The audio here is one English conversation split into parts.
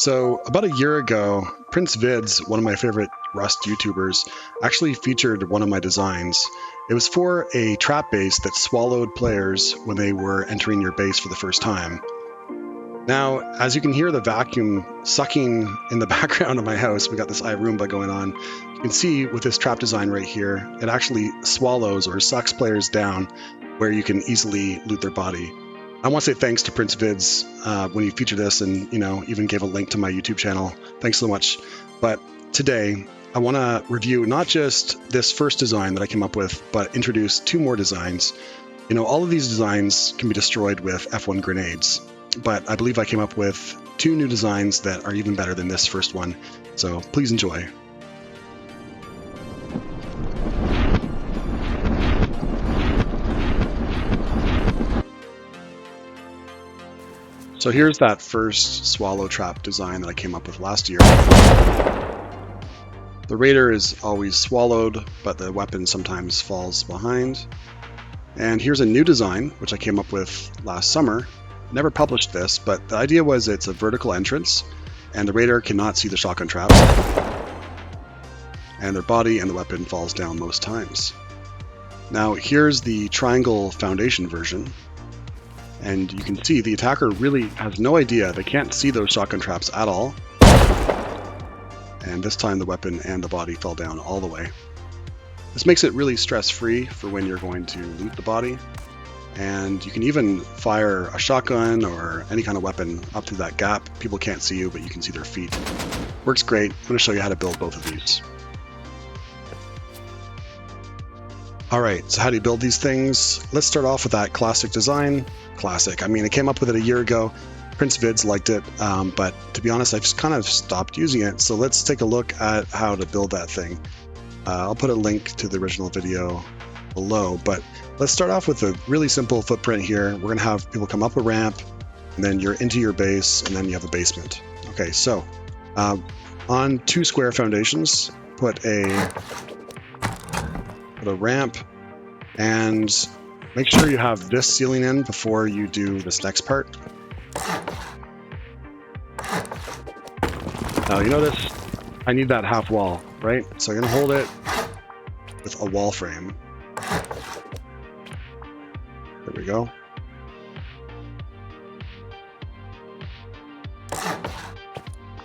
So about a year ago, Princevidz, one of my favorite Rust YouTubers, actually featured one of my designs. It was for a trap base that swallowed players when they were entering your base for the first time. Now, as you can hear the vacuum sucking in the background of my house, we got this iRoomba going on. You can see with this trap design right here, it actually swallows or sucks players down where you can easily loot their body. I want to say thanks to Princevidz when he featured this and even gave a link to my YouTube channel. Thanks so much. But today, I want to review not just this first design that I came up with, but introduce two more designs. All of these designs can be destroyed with F1 grenades, but I believe I came up with two new designs that are even better than this first one. So please enjoy. So here's that first swallow trap design that I came up with last year. The raider is always swallowed, but the weapon sometimes falls behind. And here's a new design, which I came up with last summer. Never published this, but the idea was it's a vertical entrance, and the raider cannot see the shotgun traps. And their body and the weapon falls down most times. Now here's the triangle foundation version. And you can see the attacker really has no idea. They can't see those shotgun traps at all. And this time the weapon and the body fell down all the way. This makes it really stress-free for when you're going to loot the body. And you can even fire a shotgun or any kind of weapon up through that gap. People can't see you, but you can see their feet. Works great. I'm going to show you how to build both of these. Alright, so how do you build these things? Let's start off with that classic design. Classic. I mean, I came up with it a year ago. Princevidz liked it, but to be honest, I just kind of stopped using it. So let's take a look at how to build that thing. I'll put a link to the original video below, but let's start off with a really simple footprint here. We're going to have people come up a ramp, and then you're into your base, and then you have a basement. Okay, so on two square foundations, put a ramp, and make sure you have this ceiling in before you do this next part. Now you notice I need that half wall, right? So I'm going to hold it with a wall frame. There we go.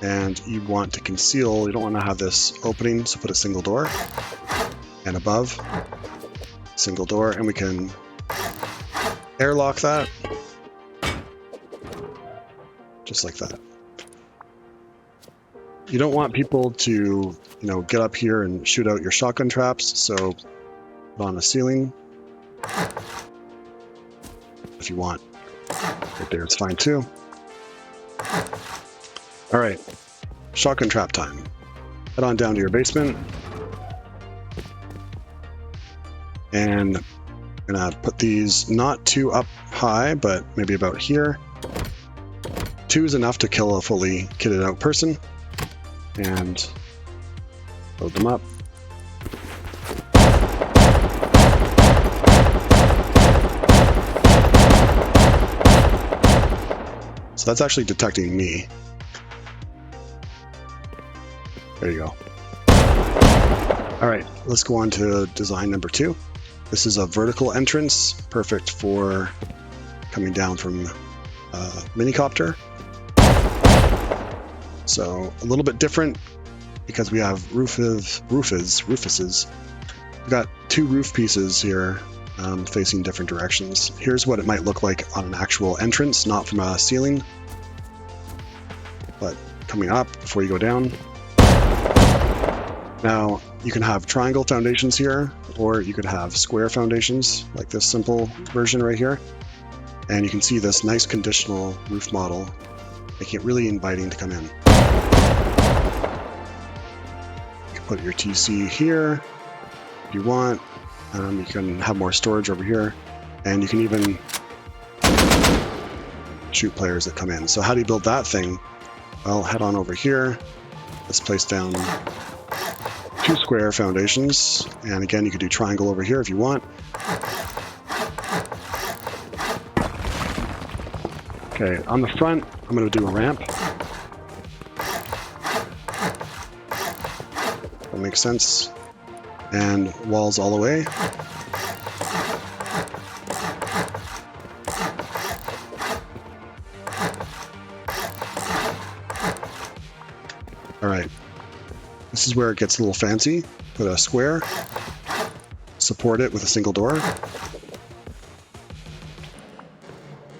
And you want to conceal, you don't want to have this opening, so put a single door. And above, single door, and we can airlock that. Just like that. You don't want people to, get up here and shoot out your shotgun traps, so put on a ceiling. If you want. Right there, it's fine too. Alright, shotgun trap time. Head on down to your basement. And I'm gonna put these not too up high, but maybe about here. 2 is enough to kill a fully kitted out person. And load them up. So that's actually detecting me. There you go. All right, let's go on to design number 2. This is a vertical entrance, perfect for coming down from a minicopter. So a little bit different because we have roofuses. We've got 2 roof pieces here facing different directions. Here's what it might look like on an actual entrance, not from a ceiling, but coming up before you go down. Now, you can have triangle foundations here, or you could have square foundations, like this simple version right here. And you can see this nice conditional roof model, making it really inviting to come in. You can put your TC here if you want. You can have more storage over here, and you can even shoot players that come in. So how do you build that thing? Well, head on over here. Let's place down 2 square foundations, and again you could do triangle over here if you want. Okay, on the front I'm going to do a ramp. That makes sense. And walls all the way. All right. This is where it gets a little fancy. Put a square. Support it with a single door.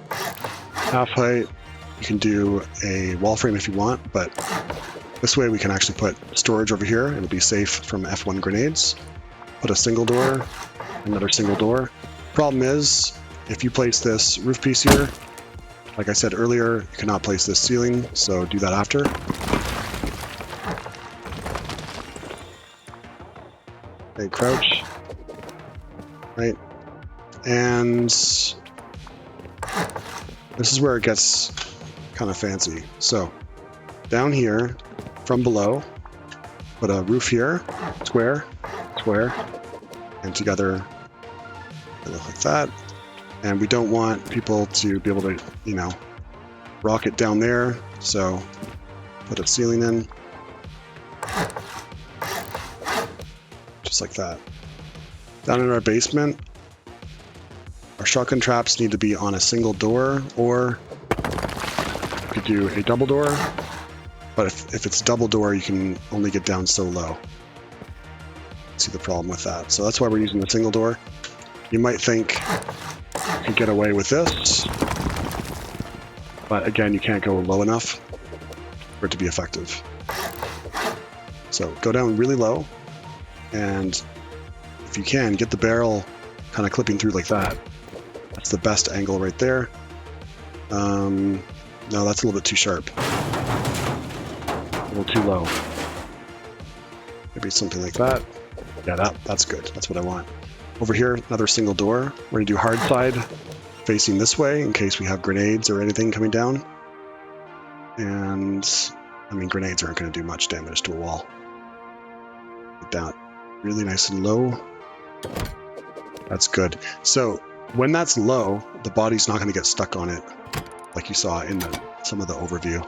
Half height. You can do a wall frame if you want, but this way we can actually put storage over here. It'll be safe from F1 grenades. Put a single door, another single door. Problem is, if you place this roof piece here, like I said earlier, you cannot place this ceiling, so do that after. Okay, crouch. Right. And this is where it gets kind of fancy. So down here, from below, put a roof here, square, square, and together they look like that. And we don't want people to be able to, you know, rocket down there, so put a ceiling in, just like that. Down in our basement, our shotgun traps need to be on a single door, or you could do a double door. But if it's double door, you can only get down so low. See the problem with that. So that's why we're using the single door. You might think you could get away with this, but again, you can't go low enough for it to be effective. So go down really low, and if you can, get the barrel kind of clipping through like that. That's the best angle right there. No, that's a little bit too sharp. A little too low. Maybe something like that. Yeah, that's good. That's what I want. Over here, another single door. We're gonna do hard side facing this way in case we have grenades or anything coming down. And I mean, grenades aren't gonna do much damage to a wall. Get down really nice and low. That's good. So when that's low, the body's not gonna get stuck on it like you saw in some of the overview.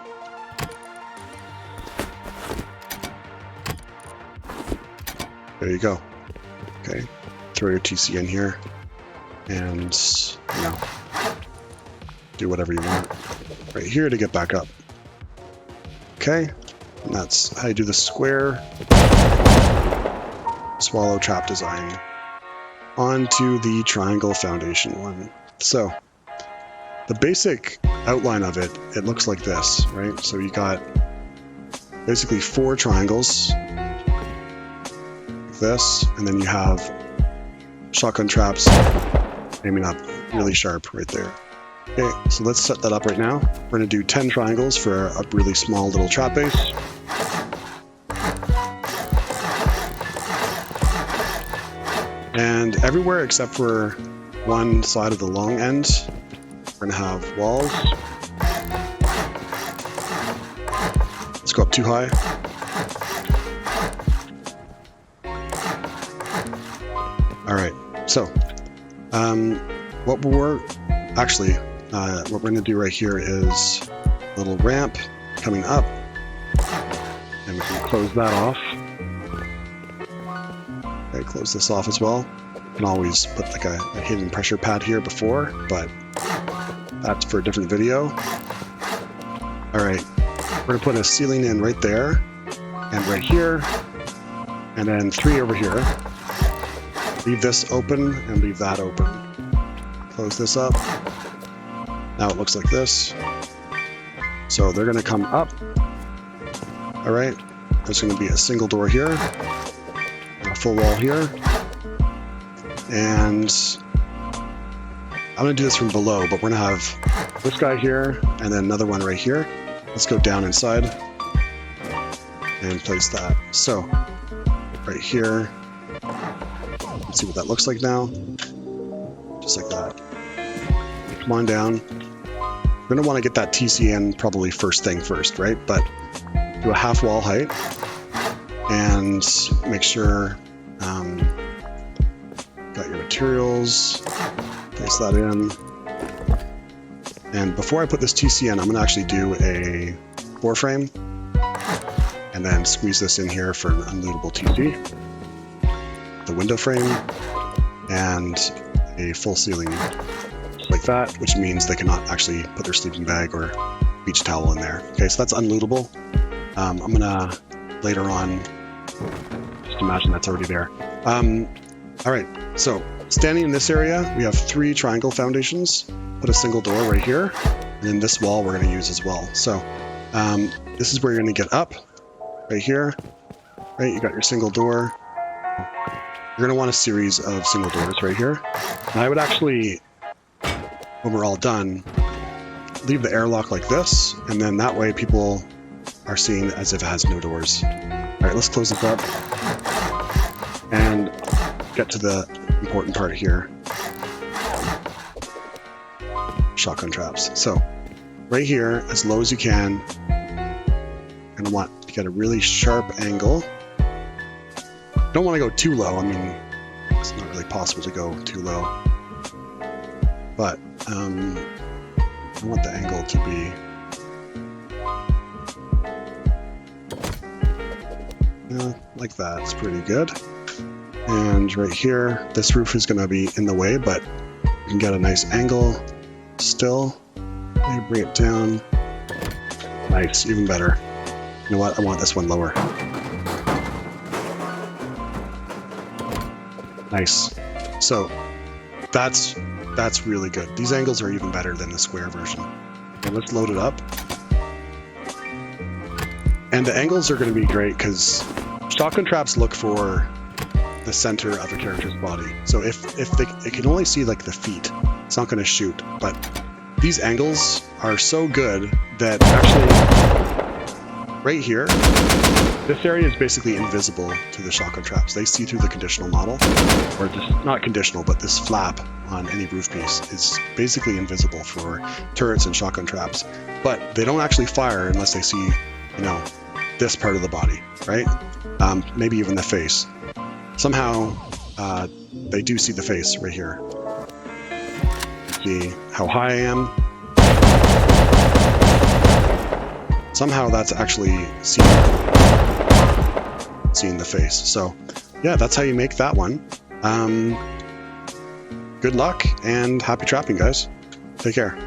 There you go. Okay, throw your TC in here, and you know, do whatever you want right here to get back up. Okay, and that's how you do the square swallow trap design. On to the triangle foundation one. So the basic outline of it looks like this, right? So you got basically 4 triangles. This, and then you have shotgun traps aiming up really sharp right there. Okay, so let's set that up right now. We're going to do 10 triangles for a really small little trap base. And everywhere except for one side of the long end, we're going to have walls. Let's go up too high. All right, so what we're going to do right here is a little ramp coming up, and we can close that off. Okay, close this off as well. You can always put like a hidden pressure pad here before, but that's for a different video. All right, we're going to put a ceiling in right there, and right here, and then 3 over here. Leave this open and leave that open. Close this up. Now it looks like this. So they're going to come up. All right. There's going to be a single door here, a full wall here, and I'm going to do this from below, but we're going to have this guy here and then another one right here. Let's go down inside and place that. So right here. Let's see what that looks like now. Just like that. Come on down. We're going to want to get that TC in probably first thing first, right? But do a half wall height and make sure got your materials. Place that in. And before I put this TC in, I'm going to actually do a floor frame. and then squeeze this in here for an unlootable TC. The window frame and a full ceiling like that, which means they cannot actually put their sleeping bag or beach towel in there. Okay, so that's unlootable. I'm gonna later on just imagine that's already there. All right, so standing in this area, we have 3 triangle foundations. Put a single door right here, and then this wall we're going to use as well. So this is where you're going to get up, right here. Right, you got your single door. You're going to want a series of single doors right here. And I would actually, when we're all done, leave the airlock like this, and then that way people are seeing as if it has no doors. All right, let's close this up and get to the important part here. Shotgun traps. So right here, as low as you can, you're gonna want to get a really sharp angle. You don't want to go too low. I mean, it's not really possible to go too low, but I want the angle to be like that. It's pretty good. And right here, this roof is going to be in the way, but you can get a nice angle still. Maybe bring it down. Nice, even better. You know what? I want this one lower. Nice. So that's really good. These angles are even better than the square version. Okay, let's load it up. And the angles are going to be great because shotgun traps look for the center of a character's body. So if it can only see like the feet, it's not going to shoot. But these angles are so good that actually right here, this area is basically invisible to the shotgun traps. They see through the conditional model, or just not conditional, but this flap on any roof piece is basically invisible for turrets and shotgun traps. But they don't actually fire unless they see, you know, this part of the body, right? Maybe even the face. Somehow, they do see the face right here. See how high I am. Somehow that's actually seeing the face. So yeah, that's how you make that one. Good luck and happy trapping, guys. Take care.